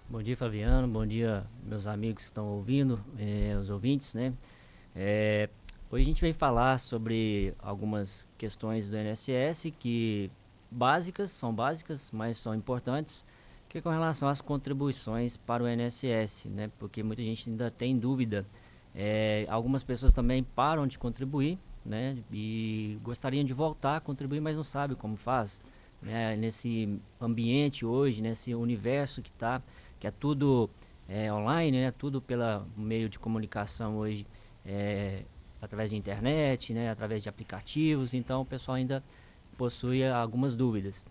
Bom dia, Fabiano. Bom dia, meus amigos que estão ouvindo, os ouvintes, né? Eh, Hoje a gente vem falar sobre algumas questões do INSS que são básicas, mas são importantes, que é com relação às contribuições para o INSS, né? Porque muita gente ainda tem dúvida. Algumas pessoas também param de contribuir, né? E gostariam de voltar a contribuir, mas não sabe como faz, né? Nesse ambiente hoje, nesse universo que é tudo online, né? Tudo pelo meio de comunicação hoje, é, através de internet, né? Através de aplicativos. Então o pessoal ainda possui algumas dúvidas.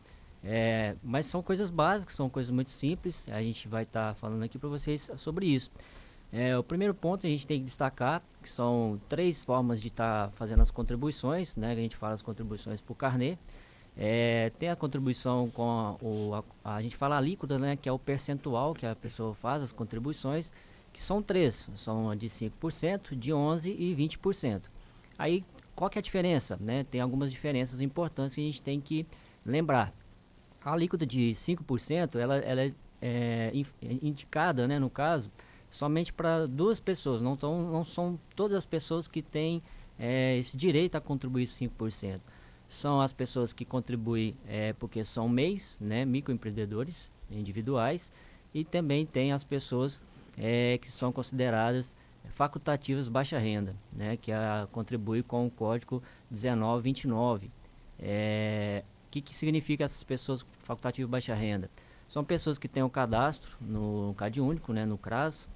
Mas são coisas básicas, são coisas muito simples. A gente vai estar falando aqui para vocês sobre isso. O primeiro ponto a gente tem que destacar que são três formas de estar fazendo as contribuições, né? A gente fala as contribuições por carnê. Tem a contribuição com a gente fala a alíquota, né, que é o percentual que a pessoa faz as contribuições, que são três, são a de 5%, de 11% e 20%. Aí, qual que é a diferença, né? Tem algumas diferenças importantes que a gente tem que lembrar. A alíquota de 5%, ela indicada, né, no caso, somente para duas pessoas, não são todas as pessoas que têm esse direito a contribuir 5%. São as pessoas que contribuem porque são MEIs, né, microempreendedores individuais, e também tem as pessoas que são consideradas facultativas baixa renda, né, que contribui com o código 1929. O que significa essas pessoas facultativas baixa renda? São pessoas que têm o cadastro no CadÚnico, né, no CRAS,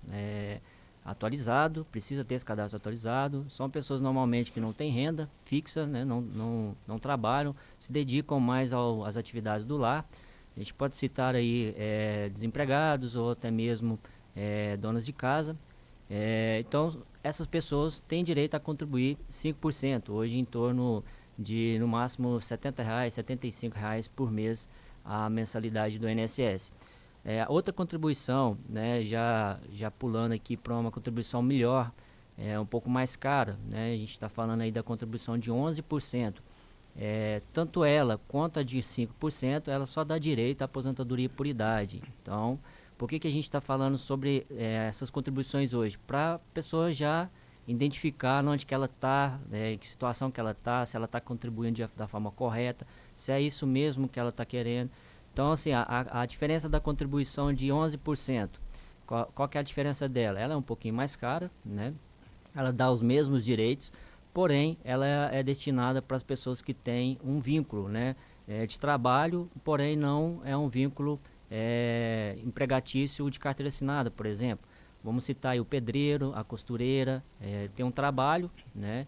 atualizado, precisa ter esse cadastro atualizado. São pessoas normalmente que não têm renda fixa, né, não trabalham, se dedicam mais às atividades do lar. A gente pode citar aí desempregados ou até mesmo donas de casa. Então, essas pessoas têm direito a contribuir 5%, hoje em torno de no máximo R$ 70, R$ 75 por mês a mensalidade do INSS. Outra contribuição, né, já pulando aqui para uma contribuição melhor, um pouco mais cara, né, a gente está falando aí da contribuição de 11%. Tanto ela quanto a de 5%, ela só dá direito à aposentadoria por idade. Então, por que a gente está falando sobre essas contribuições hoje? Para a pessoa já identificar onde que ela está, em que situação que ela está, se ela está contribuindo da forma correta, se é isso mesmo que ela está querendo. Então, assim, a diferença da contribuição de 11%, qual que é a diferença dela? Ela é um pouquinho mais cara, né? Ela dá os mesmos direitos, porém ela é destinada para as pessoas que têm um vínculo, né, de trabalho, porém não é um vínculo empregatício de carteira assinada, por exemplo. Vamos citar aí o pedreiro, a costureira, tem um trabalho, né,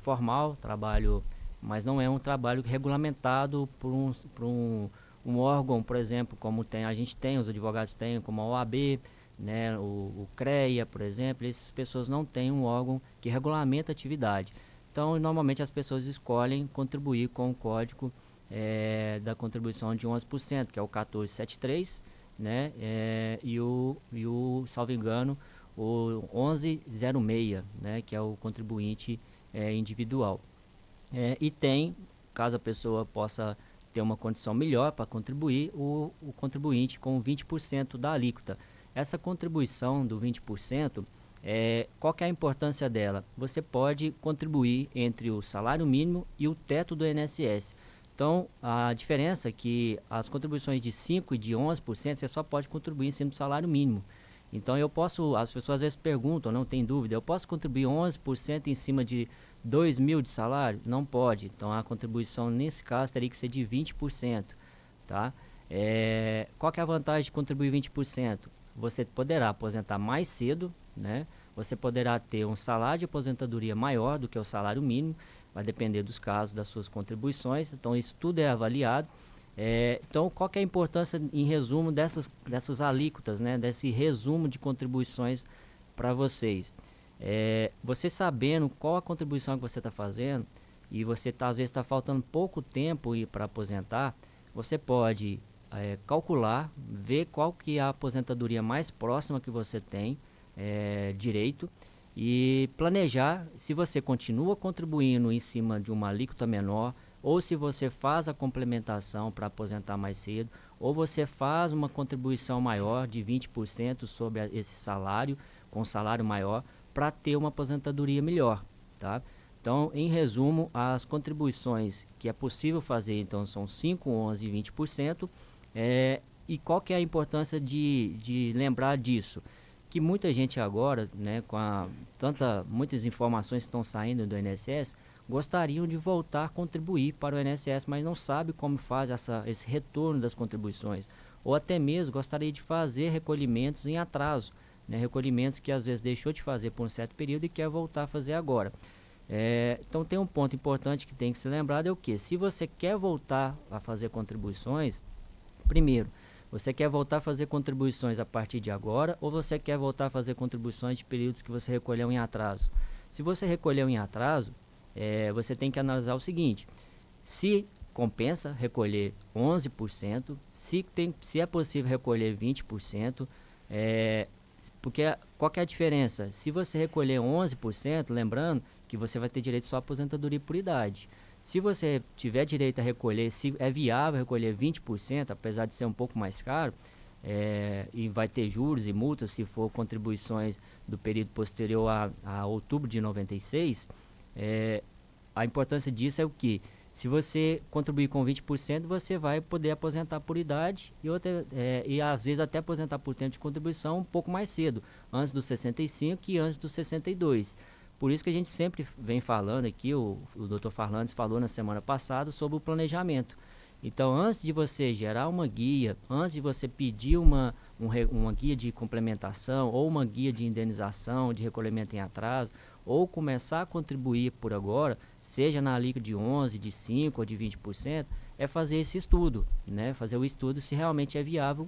formal, trabalho, mas não é um trabalho regulamentado por um órgão, por exemplo, como a gente tem, os advogados têm, como a OAB, né, o CREA, por exemplo. Essas pessoas não têm um órgão que regulamenta a atividade. Então, normalmente as pessoas escolhem contribuir com o código da contribuição de 11%, que é o 1473, né, salvo engano, o 1106, né, que é o contribuinte individual. E tem, caso a pessoa possa ter uma condição melhor para contribuir, o contribuinte com 20% da alíquota. Essa contribuição do 20%, qual que é a importância dela? Você pode contribuir entre o salário mínimo e o teto do INSS. Então, a diferença é que as contribuições de 5% e de 11%, você só pode contribuir em cima do salário mínimo. Então, as pessoas às vezes perguntam, não tem dúvida, eu posso contribuir 11% em cima de 2.000 de salário? Não pode. Então, a contribuição nesse caso teria que ser de 20%, tá? Qual que é a vantagem de contribuir 20%? Você poderá aposentar mais cedo, né? Você poderá ter um salário de aposentadoria maior do que o salário mínimo, vai depender dos casos, das suas contribuições. Então, isso tudo é avaliado. Então, qual que é a importância, em resumo, dessas alíquotas, né? Desse resumo de contribuições para vocês? Você sabendo qual a contribuição que você está fazendo, e você às vezes está faltando pouco tempo para aposentar, você pode calcular, ver qual que é a aposentadoria mais próxima que você tem direito, e planejar se você continua contribuindo em cima de uma alíquota menor ou se você faz a complementação para aposentar mais cedo, ou você faz uma contribuição maior de 20% sobre esse salário, com salário maior, para ter uma aposentadoria melhor, tá? Então, em resumo, as contribuições que é possível fazer, então, são 5, 11 e 20%. E qual que é a importância de lembrar disso? Que muita gente agora, né, muitas informações que estão saindo do INSS, gostariam de voltar a contribuir para o INSS, mas não sabe como faz esse retorno das contribuições. Ou até mesmo gostaria de fazer recolhimentos em atraso, né, recolhimentos que às vezes deixou de fazer por um certo período e quer voltar a fazer agora. Então tem um ponto importante que tem que se lembrar, é o que? Se você quer voltar a fazer contribuições, primeiro, você quer voltar a fazer contribuições a partir de agora ou você quer voltar a fazer contribuições de períodos que você recolheu em atraso? Se você recolheu em atraso, você tem que analisar o seguinte: se compensa recolher 11%, se é possível recolher 20%, porque qual que é a diferença? Se você recolher 11%, lembrando que você vai ter direito só à aposentadoria por idade. Se você tiver direito a recolher, se é viável recolher 20%, apesar de ser um pouco mais caro, e vai ter juros e multas se for contribuições do período posterior a outubro de 96, a importância disso é o que? Se você contribuir com 20%, você vai poder aposentar por idade e às vezes até aposentar por tempo de contribuição um pouco mais cedo, antes dos 65 e antes dos 62. Por isso que a gente sempre vem falando aqui, o Dr. Farlandes falou na semana passada sobre o planejamento. Então, antes de você gerar uma guia, antes de você pedir uma guia de complementação ou uma guia de indenização, de recolhimento em atraso, ou começar a contribuir por agora, seja na alíquota de 11, de 5 ou de 20%, é fazer esse estudo, né? Fazer o estudo se realmente é viável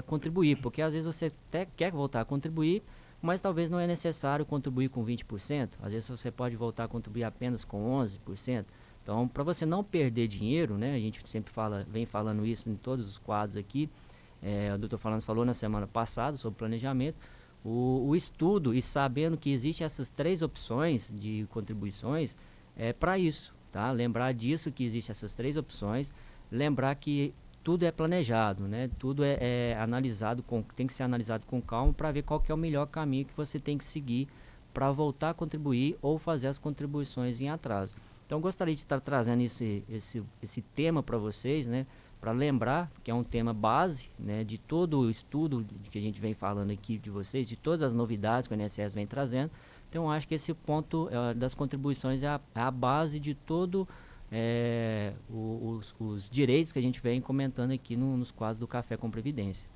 contribuir, porque às vezes você até quer voltar a contribuir, mas talvez não é necessário contribuir com 20%, às vezes você pode voltar a contribuir apenas com 11%. Então, para você não perder dinheiro, né, a gente sempre vem falando isso em todos os quadros aqui, o Dr. Fernandes falou na semana passada sobre planejamento, o estudo e sabendo que existem essas 3 opções de contribuições, para isso, tá? Lembrar disso, que existem essas 3 opções, lembrar que tudo é planejado, né? Tudo é analisado, tem que ser analisado com calma para ver qual que é o melhor caminho que você tem que seguir para voltar a contribuir ou fazer as contribuições em atraso. Então, gostaria de estar trazendo esse tema para vocês, né? Para lembrar que é um tema base, né, de todo o estudo que a gente vem falando aqui de vocês, de todas as novidades que o INSS vem trazendo. Então, acho que esse ponto das contribuições é a base de todo os direitos que a gente vem comentando aqui nos quadros do Café com Previdência.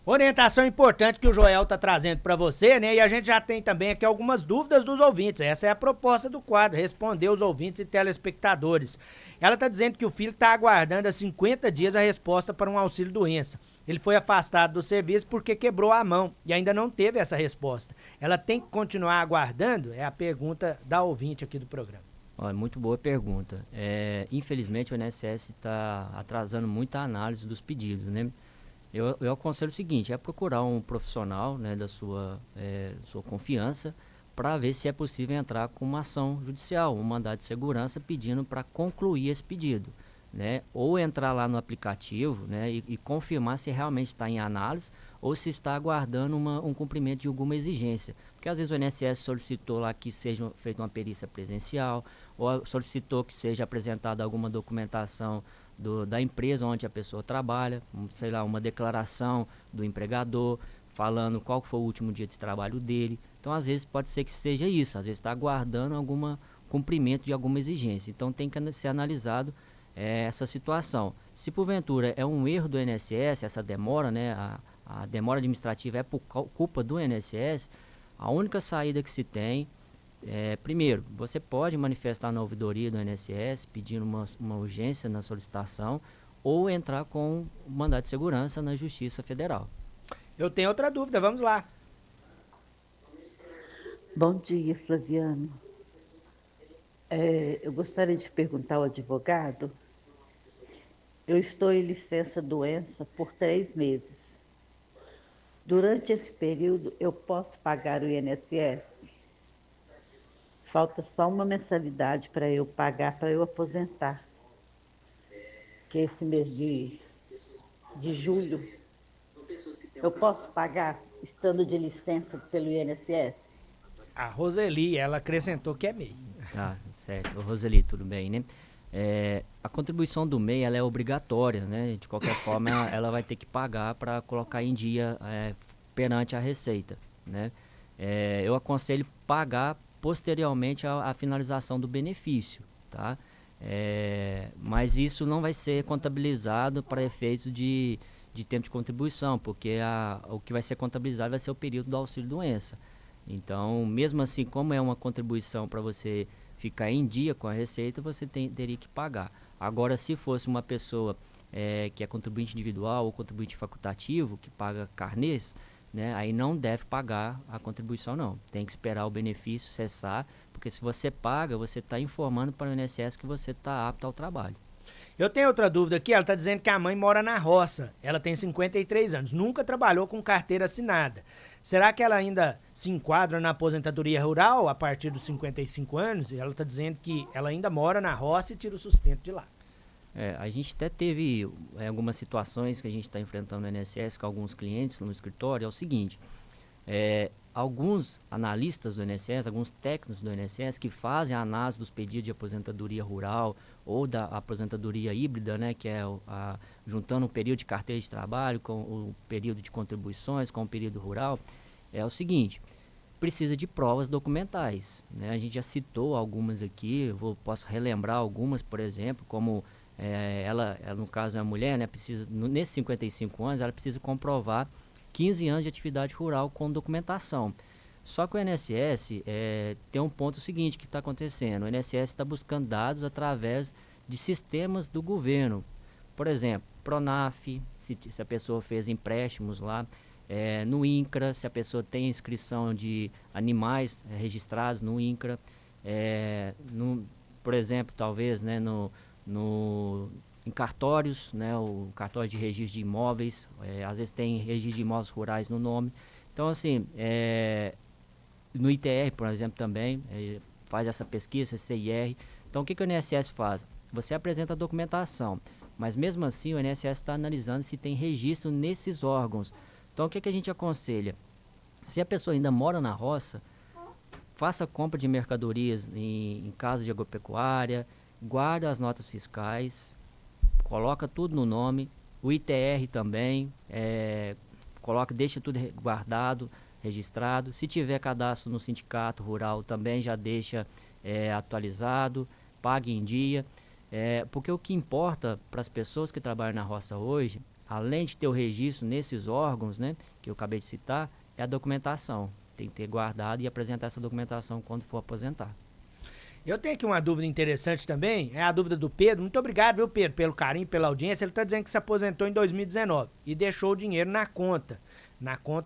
Orientação importante que o Joel está trazendo para você, né? E a gente já tem também aqui algumas dúvidas dos ouvintes. Essa é a proposta do quadro, responder os ouvintes e telespectadores. Ela está dizendo que o filho está aguardando há 50 dias a resposta para um auxílio-doença. Ele foi afastado do serviço porque quebrou a mão e ainda não teve essa resposta. Ela tem que continuar aguardando? É a pergunta da ouvinte aqui do programa. Olha, muito boa pergunta. Infelizmente, o INSS está atrasando muito a análise dos pedidos, né? Eu aconselho o seguinte: procurar um profissional, né, da sua confiança, para ver se é possível entrar com uma ação judicial, um mandado de segurança pedindo para concluir esse pedido, né? Ou entrar lá no aplicativo, né, e confirmar se realmente está em análise ou se está aguardando um cumprimento de alguma exigência. Porque às vezes o INSS solicitou lá que seja feita uma perícia presencial, ou solicitou que seja apresentada alguma documentação da empresa onde a pessoa trabalha, sei lá, uma declaração do empregador falando qual foi o último dia de trabalho dele. Então, às vezes, pode ser que seja isso, às vezes está aguardando algum cumprimento de alguma exigência. Então, tem que ser analisado essa situação. Se porventura é um erro do INSS, essa demora, né, a demora administrativa é por culpa do INSS, a única saída que se tem primeiro, você pode manifestar na ouvidoria do INSS pedindo uma urgência na solicitação ou entrar com mandado de segurança na Justiça Federal. Eu tenho outra dúvida, vamos lá. Bom dia, Flaviano. Eu gostaria de perguntar ao advogado. Eu estou em licença-doença por 3 meses. Durante esse período, eu posso pagar o INSS? Falta só uma mensalidade para eu pagar, para eu aposentar. que é esse mês de julho, eu posso pagar estando de licença pelo INSS? A Roseli, ela acrescentou que é MEI. Tá, certo. Ô, Roseli, tudo bem, né? A contribuição do MEI, ela é obrigatória, né? De qualquer forma, ela vai ter que pagar para colocar em dia perante a Receita, né? Eu aconselho pagar posteriormente à finalização do benefício, tá? Mas isso não vai ser contabilizado para efeitos de tempo de contribuição, porque o que vai ser contabilizado vai ser o período do auxílio-doença. Então, mesmo assim, como é uma contribuição para você ficar em dia com a receita, você teria que pagar. Agora, se fosse uma pessoa que é contribuinte individual ou contribuinte facultativo, que paga carnês, né, aí não deve pagar a contribuição não. Tem que esperar o benefício cessar, porque se você paga, você está informando para o INSS que você está apto ao trabalho. Eu tenho outra dúvida aqui, ela está dizendo que a mãe mora na roça, ela tem 53 anos, nunca trabalhou com carteira assinada. Será que ela ainda se enquadra na aposentadoria rural a partir dos 55 anos? E ela está dizendo que ela ainda mora na roça e tira o sustento de lá. A gente até teve algumas situações que a gente está enfrentando no INSS com alguns clientes no escritório, é o seguinte, alguns analistas do INSS, alguns técnicos do INSS que fazem a análise dos pedidos de aposentadoria rural ou da aposentadoria híbrida, né, que é juntando o período de carteira de trabalho com o período de contribuições, com o período rural, é o seguinte, precisa de provas documentais, né? A gente já citou algumas aqui, posso relembrar algumas, por exemplo, como ela no caso é a mulher, né, precisa, nesses 55 anos, ela precisa comprovar 15 anos de atividade rural com documentação. Só que o INSS tem um ponto seguinte que está acontecendo. O INSS está buscando dados através de sistemas do governo. Por exemplo, Pronaf, se a pessoa fez empréstimos lá, no INCRA, se a pessoa tem inscrição de animais registrados no INCRA, por exemplo, talvez, né, em cartórios, né, o cartório de registro de imóveis, às vezes tem registro de imóveis rurais no nome. Então, assim, no ITR, por exemplo, também, faz essa pesquisa, CIR. Então, o que o INSS faz? Você apresenta a documentação, mas mesmo assim o INSS está analisando se tem registro nesses órgãos. Então, o que a gente aconselha? Se a pessoa ainda mora na roça, faça compra de mercadorias em casa de agropecuária, guarda as notas fiscais, coloca tudo no nome, o ITR também, deixa tudo guardado, registrado. Se tiver cadastro no sindicato rural, também já deixa atualizado, pague em dia. Porque o que importa para as pessoas que trabalham na roça hoje, além de ter o registro nesses órgãos, né, que eu acabei de citar, é a documentação. Tem que ter guardado e apresentar essa documentação quando for aposentar. Eu tenho aqui uma dúvida interessante também, é a dúvida do Pedro. Muito obrigado, viu, Pedro, pelo carinho, pela audiência. Ele está dizendo que se aposentou em 2019 e deixou o dinheiro na conta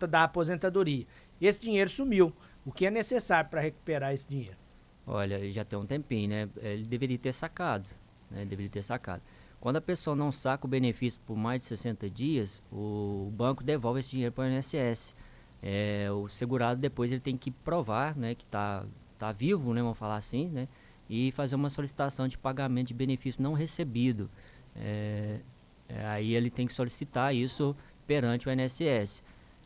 da aposentadoria. Esse dinheiro sumiu. O que é necessário para recuperar esse dinheiro? Olha, já tem um tempinho, né? Ele deveria ter sacado, né? Deveria ter sacado. Quando a pessoa não saca o benefício por mais de 60 dias, o banco devolve esse dinheiro para o INSS. O segurado depois ele tem que provar, né, que está vivo, né, vamos falar assim, né, e fazer uma solicitação de pagamento de benefício não recebido. Aí ele tem que solicitar isso perante o INSS.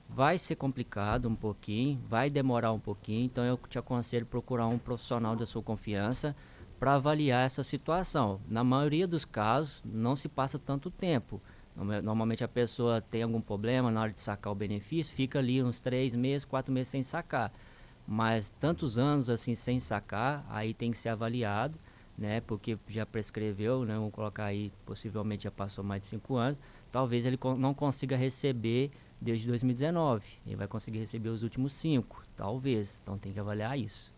Vai ser complicado um pouquinho, vai demorar um pouquinho, então eu te aconselho procurar um profissional da sua confiança para avaliar essa situação. Na maioria dos casos, não se passa tanto tempo. Normalmente a pessoa tem algum problema na hora de sacar o benefício, fica ali uns 3 meses, 4 meses sem sacar. Mas tantos anos assim sem sacar, aí tem que ser avaliado, né? Porque já prescreveu, né? Vamos colocar aí, possivelmente já passou mais de 5 anos. Talvez ele não consiga receber desde 2019. Ele vai conseguir receber os últimos 5, talvez. Então tem que avaliar isso.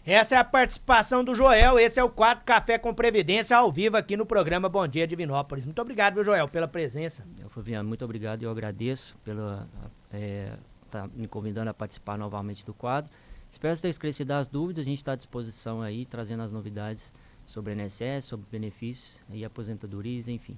Essa é a participação do Joel, esse é o quadro Café com Previdência ao vivo aqui no programa Bom Dia Divinópolis. Muito obrigado, viu, Joel, pela presença. Flaviano, muito obrigado, eu agradeço pela me convidando a participar novamente do quadro. Espero ter esclarecido as dúvidas, a gente está à disposição aí, trazendo as novidades sobre a INSS, sobre benefícios e aposentadorias, enfim.